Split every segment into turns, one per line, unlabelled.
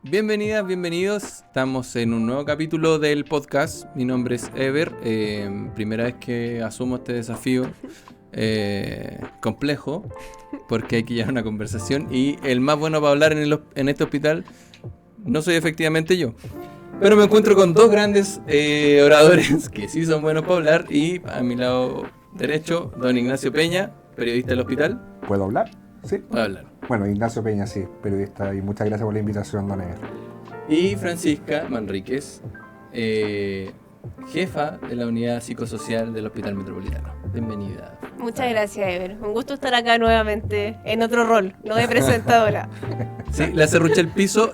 Bienvenidas, bienvenidos. Estamos en un nuevo capítulo del podcast. Mi nombre es Ever. Primera vez que asumo este desafío complejo, porque hay que llevar una conversación. Y el más bueno para hablar en este hospital no soy efectivamente yo. Pero me encuentro con dos grandes oradores que sí son buenos para hablar. Y a mi lado derecho, don Ignacio Peña, periodista del hospital.
¿Puedo hablar? Sí.
Puedo hablar.
Bueno, Ignacio Peña, sí, periodista, y muchas gracias por la invitación, don Ever.
Y Francisca Manríquez, jefa de la unidad psicosocial del Hospital Metropolitano. Bienvenida.
Muchas gracias, Ever. Un gusto estar acá nuevamente en otro rol, no de presentadora.
Sí, la Cerruché el piso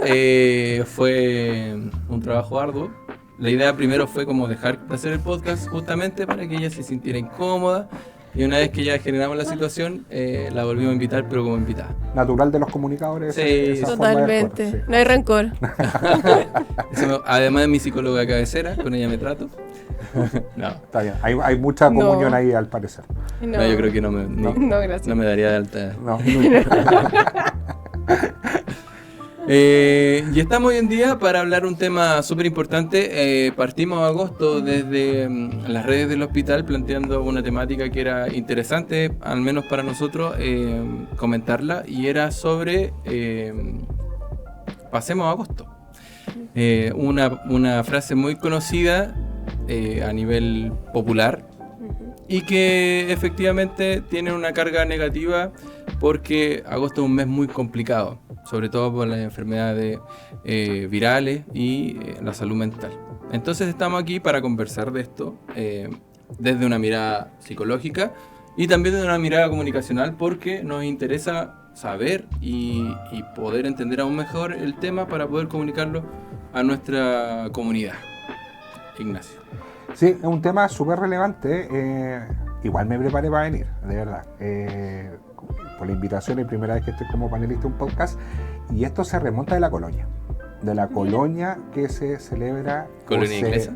fue un trabajo arduo. La idea primero fue como dejar de hacer el podcast justamente para que ella se sintiera incómoda. Y una vez que ya generamos la situación, la volvimos a invitar, pero como invitada.
Natural de los comunicadores.
Sí,
esa forma de
Totalmente.
actuar, sí.
No hay rencor.
Además de mi psicóloga de cabecera, con ella me trato. No.
Está bien, hay mucha comunión ahí al parecer.
No, yo creo que no
gracias.
me daría de alta.
No.
Y estamos hoy en día para hablar un tema súper importante. Partimos agosto desde las redes del hospital planteando una temática que era interesante, al menos para nosotros, comentarla, y era sobre pasemos a agosto. Una frase muy conocida a nivel popular y que efectivamente tiene una carga negativa porque agosto es un mes muy complicado, sobre todo por las enfermedades virales y la salud mental. Entonces estamos aquí para conversar de esto desde una mirada psicológica y también desde una mirada comunicacional, porque nos interesa saber y poder entender aún mejor el tema para poder comunicarlo a nuestra comunidad. Ignacio.
Sí, es un tema súper relevante. Igual me preparé para venir, de verdad. Por la invitación, es la primera vez que estoy como panelista en un podcast. Y esto se remonta de la colonia. De la colonia que se celebra.
¿Colonia inglesa?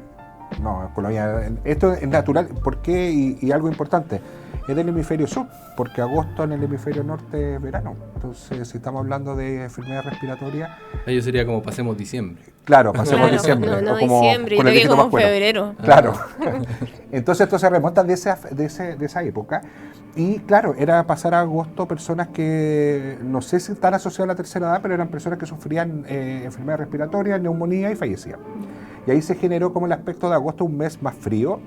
No, colonia. Esto es natural. ¿Por qué? Y algo importante. Es del hemisferio sur, porque agosto en el hemisferio norte es verano. Entonces, si estamos hablando de enfermedades respiratorias.
Ello sería como pasemos diciembre.
Claro, pasemos diciembre.
No,
o como
diciembre,
con
yo
el
que
dígito
como
más bueno.
febrero.
Claro. Entonces esto se remonta de esa época. Y claro, era pasar a agosto personas que no sé si están asociadas a la tercera edad, pero eran personas que sufrían enfermedades respiratorias, neumonía y fallecían. Y ahí se generó como el aspecto de agosto un mes más frío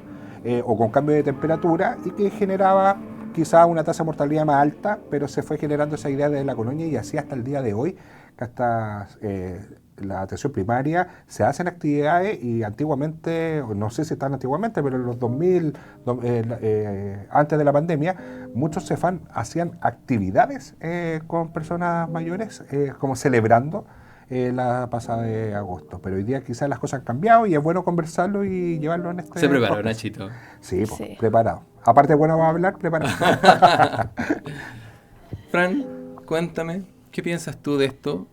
o con cambio de temperatura, y que generaba quizá una tasa de mortalidad más alta, pero se fue generando esa idea de la colonia, y así hasta el día de hoy, que hasta la atención primaria se hacen actividades. Y antiguamente, no sé si tan antiguamente, pero en los 2000, antes de la pandemia, muchos CEFAM hacían actividades con personas mayores, como celebrando la pasada de agosto. Pero hoy día quizás las cosas han cambiado y es bueno conversarlo y llevarlo en este...
¿Se preparó,
podcast.
Nachito?
Sí,
Sí.
Preparado. Aparte, bueno, va a hablar, preparado.
Fran, cuéntame, ¿qué piensas tú de esto?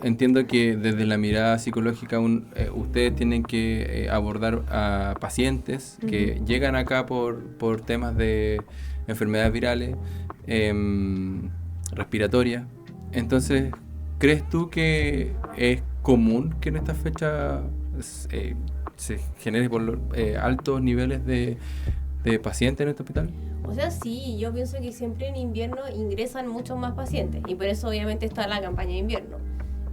Entiendo que desde la mirada psicológica ustedes tienen que abordar a pacientes que llegan acá por temas de enfermedades virales, respiratorias. Entonces, ¿crees tú que es común que en esta fecha se genere por altos niveles de pacientes en este hospital?
O sea, sí, yo pienso que siempre en invierno ingresan muchos más pacientes y por eso obviamente está la campaña de invierno.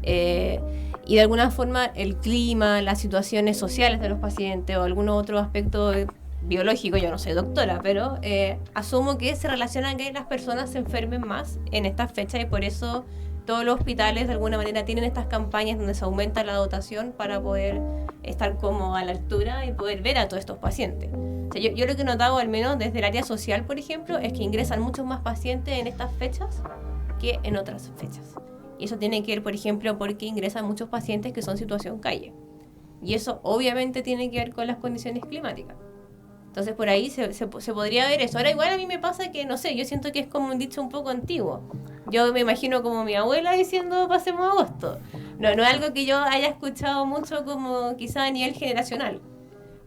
Y de alguna forma el clima, las situaciones sociales de los pacientes o algún otro aspecto biológico, yo no soy doctora, pero asumo que se relacionan que las personas se enfermen más en estas fechas, y por eso todos los hospitales de alguna manera tienen estas campañas donde se aumenta la dotación para poder estar como a la altura y poder ver a todos estos pacientes. O sea, yo lo que he notado, al menos desde el área social, por ejemplo, es que ingresan muchos más pacientes en estas fechas que en otras fechas. Y eso tiene que ver, por ejemplo, porque ingresan muchos pacientes que son en situación calle. Y eso obviamente tiene que ver con las condiciones climáticas. Entonces por ahí se podría ver eso. Ahora igual a mí me pasa que, no sé, yo siento que es como un dicho un poco antiguo. Yo me imagino como mi abuela diciendo pasemos agosto. No es algo que yo haya escuchado mucho como quizá a nivel generacional.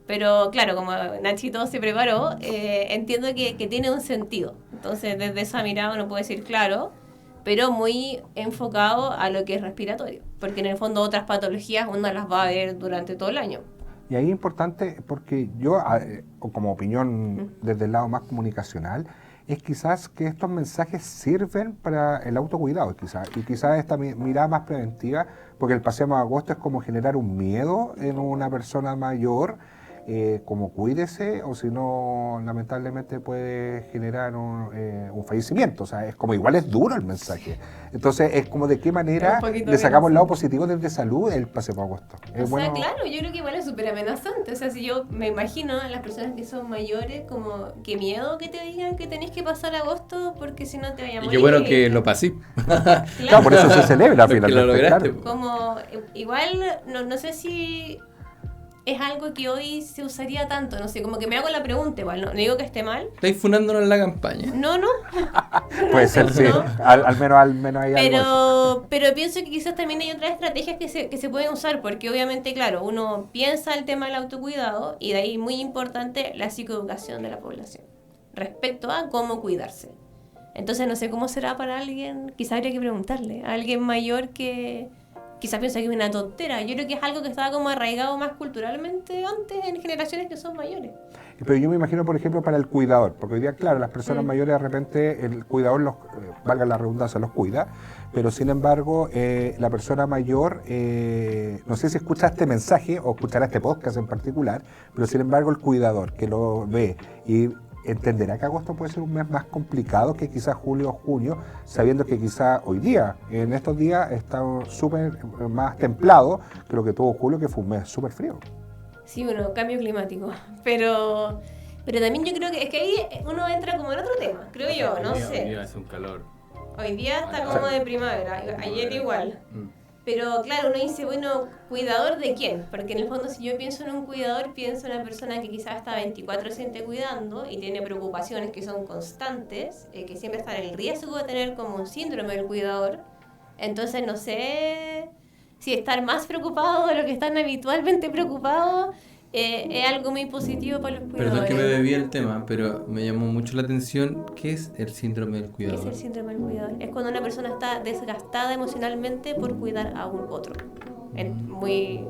Pero claro, como Nachito se preparó, entiendo que tiene un sentido. Entonces desde esa mirada uno puede decir claro, pero muy enfocado a lo que es respiratorio, porque en el fondo otras patologías uno las va a ver durante todo el año.
Y ahí es importante, porque yo, o como opinión desde el lado más comunicacional, es quizás que estos mensajes sirven para el autocuidado, y quizás esta mirada más preventiva, porque el Pasemos Agosto es como generar un miedo en una persona mayor, como cuídese, o si no, lamentablemente puede generar un fallecimiento. O sea, es como igual es duro el mensaje. Entonces, es como de qué manera le sacamos el lado positivo desde salud el Pasemos Agosto.
Claro, yo creo que igual es súper amenazante. O sea, si yo me imagino a las personas que son mayores, como qué miedo que te digan que tenés que pasar agosto porque si no te vaya a morir.
Y qué bueno que lo pasé.
Claro, por eso se celebra finalmente.
Lo lograste.
Claro.
Como, igual, no sé si es algo que hoy se usaría tanto, no sé, como que me hago la pregunta igual, no digo que esté mal.
Estáis funándonos en la campaña.
No.
Puede ser, sí,
no.
al menos hay algo.
Pero pienso que quizás también hay otras estrategias que se pueden usar, porque obviamente, claro, uno piensa el tema del autocuidado y de ahí muy importante la psicoeducación de la población respecto a cómo cuidarse. Entonces no sé cómo será para alguien, quizás habría que preguntarle a alguien mayor que quizás piensa que es una tontera. Yo creo que es algo que estaba como arraigado más culturalmente antes en generaciones que son mayores.
Pero yo me imagino, por ejemplo, para el cuidador, porque hoy día, claro, las personas mayores de repente, el cuidador, valga la redundancia, los cuida, pero sin embargo, la persona mayor, no sé si escucha este mensaje o escuchará este podcast en particular, pero sin embargo el cuidador que lo ve y entenderá que agosto puede ser un mes más complicado que quizás julio o junio, sabiendo que quizás hoy día, en estos días, está súper más templado que lo que tuvo julio, que fue un mes súper frío.
Sí, bueno, cambio climático. Pero también yo creo que es que ahí uno entra como en otro tema, creo yo, no sé.
Hoy día hace un calor.
Hoy día está como de primavera, ayer igual. Pero claro, uno dice, bueno, ¿cuidador de quién? Porque en el fondo si yo pienso en un cuidador, pienso en una persona que quizás está 24/7 cuidando y tiene preocupaciones que son constantes, que siempre está en el riesgo de tener como un síndrome del cuidador. Entonces no sé si estar más preocupado de lo que están habitualmente preocupados es algo muy positivo para los cuidadores.
Perdón que me bebí el tema, pero me llamó mucho la atención. ¿Qué es el síndrome del cuidador?
¿Qué es el síndrome del cuidador? Es cuando una persona está desgastada emocionalmente por cuidar a un otro. Muy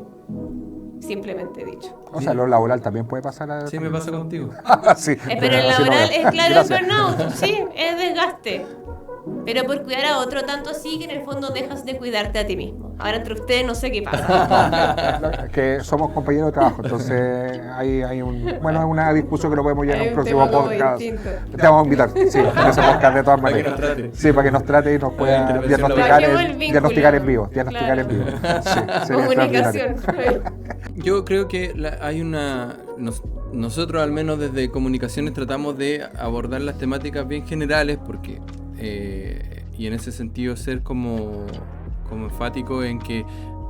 simplemente dicho.
O sea, lo laboral también puede pasar.
Sí, me pasa contigo.
Sí,
pero el laboral es claro,
gracias.
el burnout, sí, es desgaste. Pero por cuidar a otro, tanto así que en el fondo dejas de cuidarte a ti mismo. Ahora entre ustedes no sé qué pasa.
Que somos compañeros de trabajo, entonces hay una discusión que lo podemos llevar en un próximo
tema como
podcast.
distinto.
Te vamos a invitar, sí, en ese podcast de todas maneras.
Para que nos trate.
Sí, para que nos trate y nos pueda diagnosticar en vivo.
Claro.
Sí, sería
Comunicación.
Yo creo que hay una... Nosotros al menos desde Comunicaciones tratamos de abordar las temáticas bien generales porque... y en ese sentido ser como enfático en que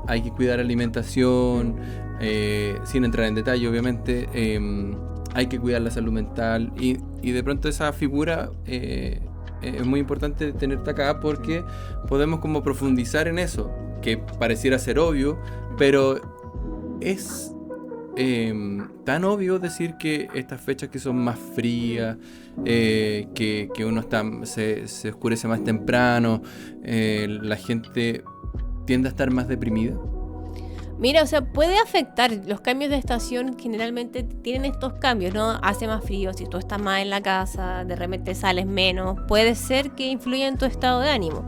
hay que cuidar la alimentación, sin entrar en detalle obviamente, hay que cuidar la salud mental y de pronto esa figura es muy importante tenerte acá porque podemos como profundizar en eso, que pareciera ser obvio, pero es tan obvio decir que estas fechas que son más frías, que uno se oscurece más temprano, la gente tiende a estar más deprimida.
Mira, o sea, puede afectar. Los cambios de estación generalmente tienen estos cambios, ¿no? Hace más frío, si tú estás más en la casa, de repente sales menos, puede ser que influya en tu estado de ánimo.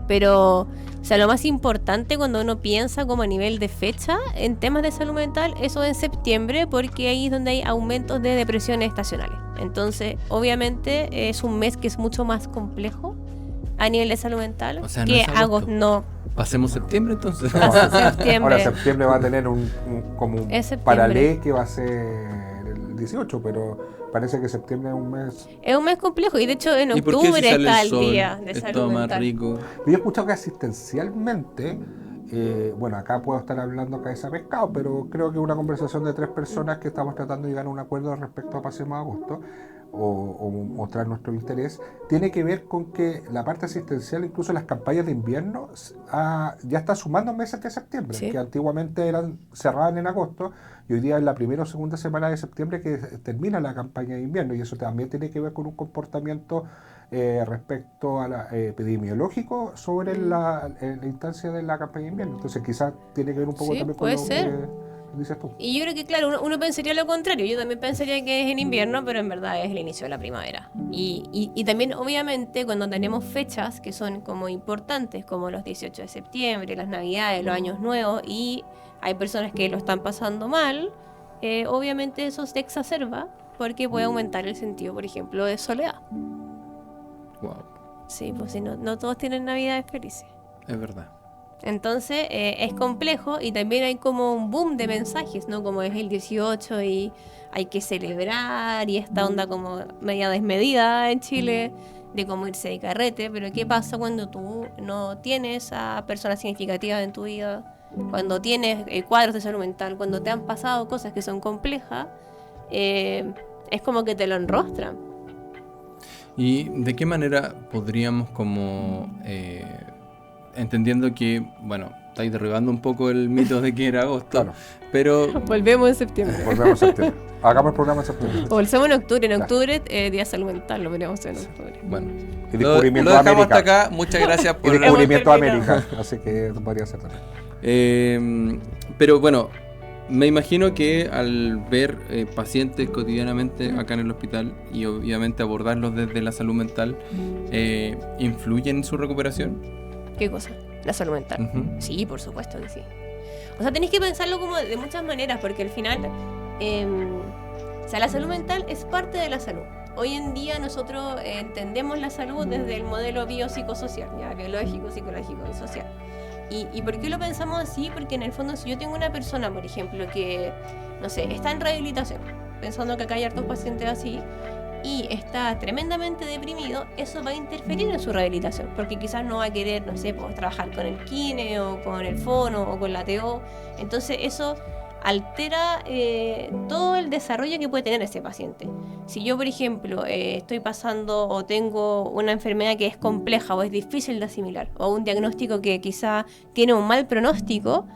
Pero, o sea, lo más importante cuando uno piensa como a nivel de fecha en temas de salud mental, eso en septiembre, porque ahí es donde hay aumentos de depresiones estacionales. Entonces, obviamente, es un mes que es mucho más complejo a nivel de salud mental,
o sea,
que agosto. No.
Pasemos septiembre entonces.
Septiembre.
Ahora septiembre va a tener un paralelo que va a ser el 18, pero parece que septiembre es un mes...
Es un mes complejo y de hecho en
¿Y por qué
octubre
si sale
está
el
el
sol,
día de
es
salud
todo más
mental.
rico?
Yo he escuchado que asistencialmente, bueno, acá puedo estar hablando cabeza de pescado, pero creo que una conversación de 3 personas que estamos tratando de llegar a un acuerdo respecto a Pasemos Agosto o mostrar nuestro interés, tiene que ver con que la parte asistencial, incluso las campañas de invierno, ya está sumando meses de septiembre,
Sí.
que antiguamente cerraban en agosto, y hoy día es la primera o segunda semana de septiembre que termina la campaña de invierno, y eso también tiene que ver con un comportamiento respecto a la epidemiológico sobre la instancia de la campaña de invierno. Entonces quizás tiene que ver un poco
Sí,
también con
puede
lo
ser.
que dices tú.
Y yo creo que, claro, uno pensaría lo contrario. Yo también pensaría que es en invierno, pero en verdad es el inicio de la primavera. Y también, obviamente, cuando tenemos fechas que son como importantes, como los 18 de septiembre, las Navidades, los Años Nuevos, y hay personas que lo están pasando mal, obviamente eso se exacerba porque puede aumentar el sentido, por ejemplo, de soledad.
Wow,
Sí, pues si no todos tienen Navidades felices.
es verdad.
Entonces es complejo y también hay como un boom de mensajes, ¿no? Como es el 18 y hay que celebrar y esta onda como media desmedida en Chile de cómo irse de carrete, pero ¿qué pasa cuando tú no tienes a personas significativas en tu vida? Cuando tienes cuadros de salud mental, cuando te han pasado cosas que son complejas, es como que te lo enrostran.
¿Y de qué manera podríamos como, entendiendo que, bueno, estáis derribando un poco el mito de que era agosto,
Claro.
pero
Volvemos en septiembre.
Volvemos a septiembre. Hagamos el programa en septiembre.
O el hacemos en octubre. En
Claro.
octubre, Día de Salud Mental, lo podríamos hacer en octubre.
bueno,
Y
lo
descubrimiento de
dejamos
América.
hasta acá. Muchas gracias
Y
por...
descubrimiento de
Hemos terminado.
América. Así que podría ser también.
Pero bueno, me imagino que al ver pacientes cotidianamente acá en el hospital y obviamente abordarlos desde la salud mental, ¿influyen en su recuperación?
¿Qué cosa? La salud mental.
Ujú.
Sí, por supuesto que sí. O sea, tenéis que pensarlo como de muchas maneras, porque al final, o sea, la salud mental es parte de la salud. Hoy en día nosotros entendemos la salud desde el modelo biopsicosocial, ya biológico, psicológico y social. ¿Y por qué lo pensamos así? Porque en el fondo, si yo tengo una persona, por ejemplo, que, no sé, está en rehabilitación, pensando que acá hay hartos pacientes así, y está tremendamente deprimido, eso va a interferir en su rehabilitación, porque quizás no va a querer, no sé, pues, trabajar con el kine o con el fono o con la TO. Entonces eso altera todo el desarrollo que puede tener ese paciente. Si yo, por ejemplo, estoy pasando o tengo una enfermedad que es compleja o es difícil de asimilar, o un diagnóstico que quizá tiene un mal pronóstico,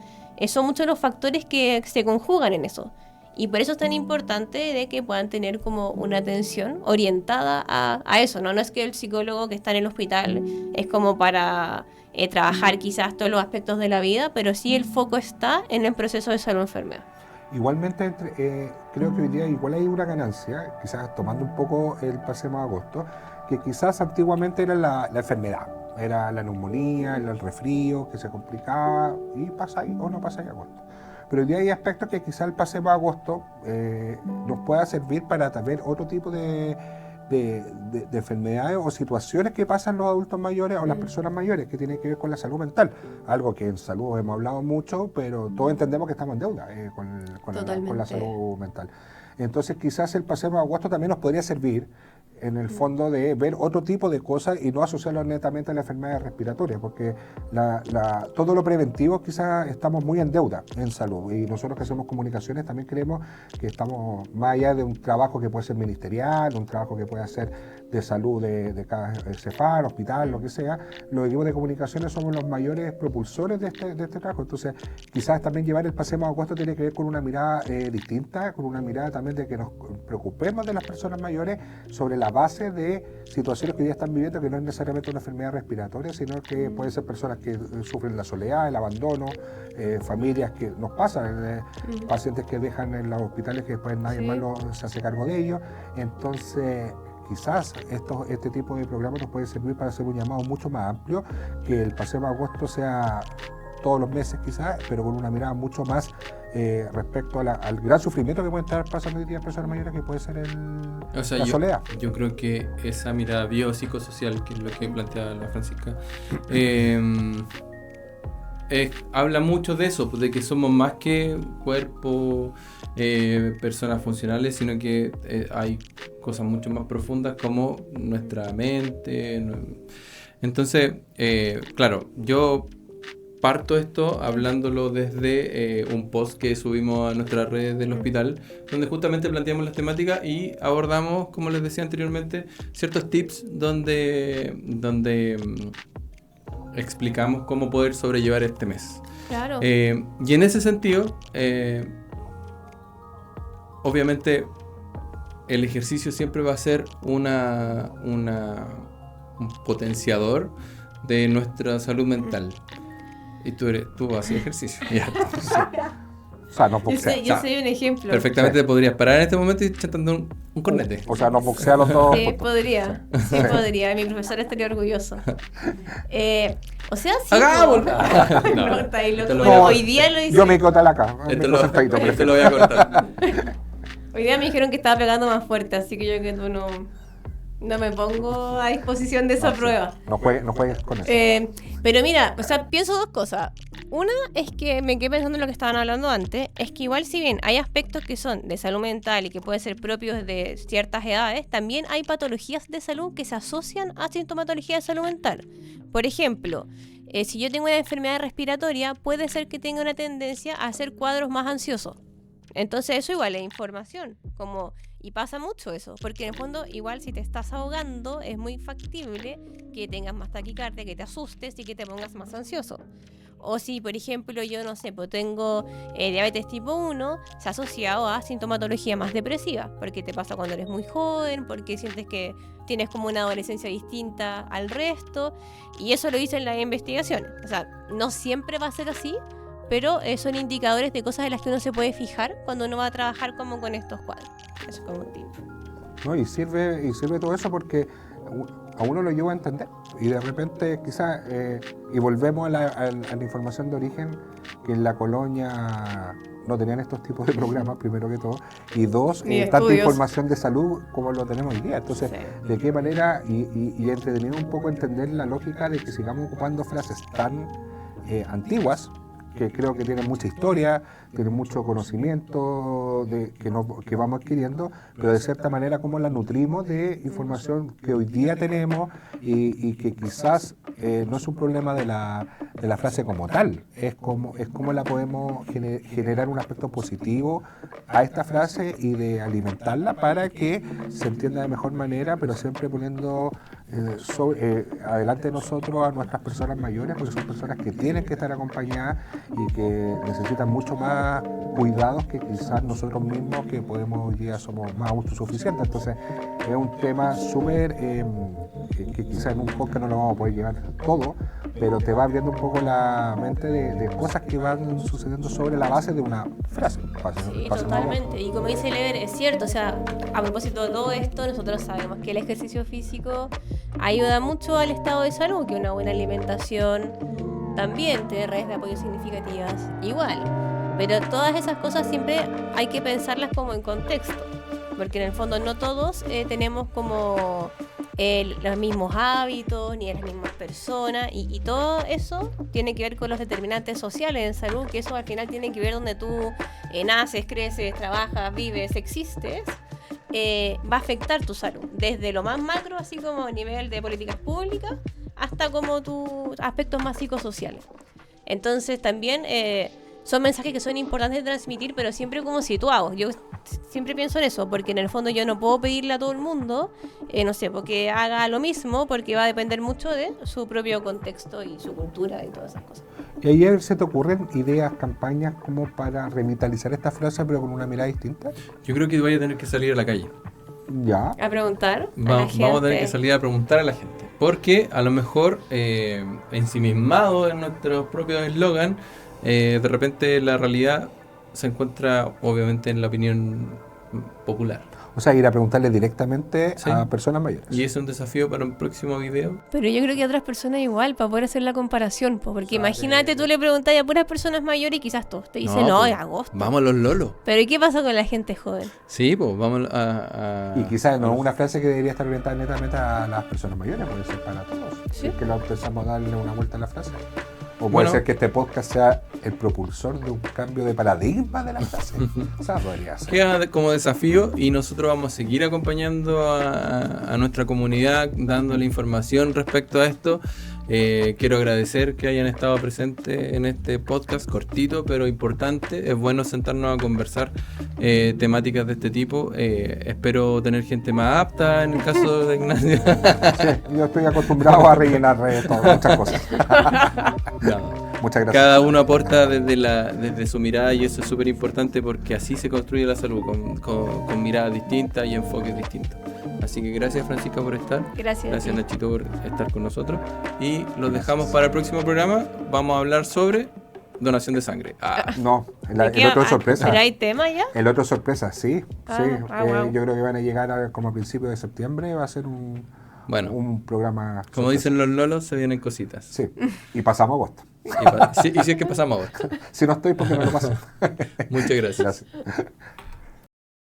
son muchos los factores que se conjugan en eso. Y por eso es tan importante de que puedan tener como una atención orientada a eso, ¿no? No es que el psicólogo que está en el hospital es como para trabajar quizás todos los aspectos de la vida, pero sí el foco está en el proceso de salud-enfermedad.
Igualmente, creo que hoy día igual hay una ganancia, quizás tomando un poco el paseo a agosto, que quizás antiguamente era la enfermedad, era la neumonía, el resfrío, que se complicaba y pasa ahí o no pasa ahí agosto. Pero hoy día hay aspectos que quizás el paseo a agosto nos pueda servir para ver otro tipo de enfermedades o situaciones que pasan los adultos mayores o las personas mayores que tienen que ver con la salud mental. Algo que en salud hemos hablado mucho, pero todos entendemos que estamos en deuda con la salud mental. Entonces quizás el paseo a agosto también nos podría servir en el fondo de ver otro tipo de cosas y no asociarlo netamente a la enfermedad respiratoria, porque todo lo preventivo quizás estamos muy en deuda en salud, y nosotros que hacemos comunicaciones también creemos que estamos más allá de un trabajo que puede ser ministerial, un trabajo que puede ser de salud de cada CEFAR, hospital, lo que sea. Los equipos de comunicaciones somos los mayores propulsores de este trabajo. Entonces quizás también llevar el Pasemos a Agosto tiene que ver con una mirada distinta, con una mirada también de que nos preocupemos de las personas mayores sobre la base de situaciones que hoy día están viviendo, que no es necesariamente una enfermedad respiratoria, sino que pueden ser personas que sufren la soledad, el abandono, familias que nos pasan, pacientes que dejan en los hospitales que después nadie más se hace cargo de ellos. Entonces quizás este tipo de programas nos puede servir para hacer un llamado mucho más amplio, que el Paseo de Agosto sea todos los meses quizás, pero con una mirada mucho más respecto al gran sufrimiento que pueden estar pasando hoy día personas mayores, que puede ser la soledad.
Yo creo que esa mirada biopsicosocial, que es lo que plantea la Francisca, habla mucho de eso, de que somos más que cuerpo, personas funcionales, sino que hay cosas mucho más profundas como nuestra mente. Entonces, claro, yo parto esto hablándolo desde un post que subimos a nuestras redes del hospital, donde justamente planteamos las temáticas y abordamos, como les decía anteriormente, ciertos tips donde explicamos cómo poder sobrellevar este mes.
Claro.
Y en ese sentido, obviamente el ejercicio siempre va a ser una potenciador de nuestra salud mental. Y tú haces ejercicio. Ya.
Sí. O sea, no boxea.
Yo soy un ejemplo.
Perfectamente te podrías parar en este momento y chantando un cornete.
O sea, no boxea los dos.
Sí, podría. Sí, podría. Mi profesor estaría orgulloso. O sea, sí.
¡Hagámoslo!
No, está ahí loco.
lo-
Bueno, hoy día lo hice.
Yo me quedo tal acá.
Este lo voy a cortar.
Hoy día me dijeron que estaba pegando más fuerte, así que yo que tú no me pongo a disposición de esa prueba.
No juegues con eso.
Pero mira, o sea, pienso dos cosas. Una es que me quedé pensando en lo que estaban hablando antes, es que igual si bien hay aspectos que son de salud mental y que pueden ser propios de ciertas edades, también hay patologías de salud que se asocian a sintomatología de salud mental. Por ejemplo, si yo tengo una enfermedad respiratoria, puede ser que tenga una tendencia a hacer cuadros más ansiosos. Entonces eso igual es información, y pasa mucho eso, porque en el fondo igual si te estás ahogando es muy factible que tengas más taquicardia, que te asustes y que te pongas más ansioso. O si, por ejemplo, yo no sé, pues tengo diabetes tipo 1, se ha asociado a sintomatología más depresiva, porque te pasa cuando eres muy joven, porque sientes que tienes como una adolescencia distinta al resto, y eso lo dicen las investigaciones. O sea, no siempre va a ser así, pero son indicadores de cosas en las que uno se puede fijar cuando uno va a trabajar como con estos cuadros. Eso es como un tip.
¿No? Y sirve todo eso porque a uno lo lleva a entender y de repente quizás, y volvemos a la información de origen, que en la colonia no tenían estos tipos de programas, primero que todo, y dos, tanta información de salud como lo tenemos hoy día. Entonces, sí. ¿De qué manera? Y entretenido un poco entender la lógica de que sigamos ocupando frases tan antiguas, que creo que tienen mucha historia, tienen mucho conocimiento que vamos adquiriendo, pero de cierta manera cómo la nutrimos de información que hoy día tenemos y que quizás no es un problema de la frase como tal, es como la podemos generar un aspecto positivo a esta frase y de alimentarla para que se entienda de mejor manera, pero siempre poniendo adelante de nosotros a nuestras personas mayores, porque son personas que tienen que estar acompañadas y que necesitan mucho más cuidados que quizás nosotros mismos, que podemos hoy día somos más autosuficientes. Entonces es un tema súper que quizás en un podcast no lo vamos a poder llevar todo, pero te va abriendo un poco la mente de cosas que van sucediendo sobre la base de una frase.
Sí, totalmente. Y como dice Lever, es cierto, o sea, a propósito de todo esto, nosotros sabemos que el ejercicio físico ayuda mucho al estado de salud, que una buena alimentación también tiene redes de apoyo significativas, igual. Pero todas esas cosas siempre hay que pensarlas como en contexto, porque en el fondo no todos tenemos como los mismos hábitos, ni las mismas personas, y todo eso tiene que ver con los determinantes sociales en salud, que eso al final tiene que ver donde tú naces, creces, trabajas, vives, existes. Va a afectar tu salud, desde lo más macro, así como a nivel de políticas públicas, hasta como tus aspectos más psicosociales. Entonces también son mensajes que son importantes de transmitir, pero siempre como situados. Yo siempre pienso en eso, porque en el fondo yo no puedo pedirle a todo el mundo, no sé, porque haga lo mismo, porque va a depender mucho de su propio contexto y su cultura y todas esas cosas.
¿Y ayer se te ocurren ideas, campañas como para revitalizar esta frase, pero con una mirada distinta?
Yo creo que voy a tener que salir a la calle.
Ya.
A preguntar
Vamos a tener que salir a preguntar a la gente. Porque a lo mejor, ensimismado en nuestros propios eslogan, de repente la realidad se encuentra obviamente en la opinión popular.
O sea, ir a preguntarle directamente
Sí.
a personas mayores.
Y es un desafío para un próximo video.
Pero yo creo que a otras personas igual, para poder hacer la comparación, porque imagínate, tú le preguntas a puras personas mayores y quizás todos te dicen, no,
pues,
es agosto.
Vamos a los lolos.
Pero ¿y qué pasa con la gente joven?
Sí, pues vamos a
Y quizás no es una frase que debería estar orientada netamente a las personas mayores, puede ser para todos.
Sí.
Es que lo empezamos a darle una vuelta a la frase. O puede
Bueno.
ser que este podcast sea el propulsor de un cambio de paradigma de la frase. O sea, podría ser.
Queda como desafío y nosotros vamos a seguir acompañando a nuestra comunidad, dándole información respecto a esto. Quiero agradecer que hayan estado presentes en este podcast cortito pero importante. Es bueno sentarnos a conversar temáticas de este tipo. Espero tener gente más apta en el caso de Ignacio.
Sí, yo estoy acostumbrado a rellenar muchas cosas.
No.
Muchas gracias.
Cada uno aporta desde su mirada y eso es súper importante porque así se construye la salud, con miradas distintas y enfoques distintos. Así que gracias, Francisca, por estar.
Gracias.
Gracias, Nachito, por estar con nosotros. Y los dejamos para el próximo programa. Vamos a hablar sobre donación de sangre.
No, el otro es sorpresa.
¿Pero hay tema ya?
El otro es sorpresa, sí.
Wow.
Yo creo que van a llegar como a principios de septiembre. Va a ser un programa.
Como dicen los lolos, se vienen cositas.
Sí, y pasamos agosto.
Y si es que pasamos agosto.
Si no estoy, porque no lo paso.
Muchas gracias.
Gracias.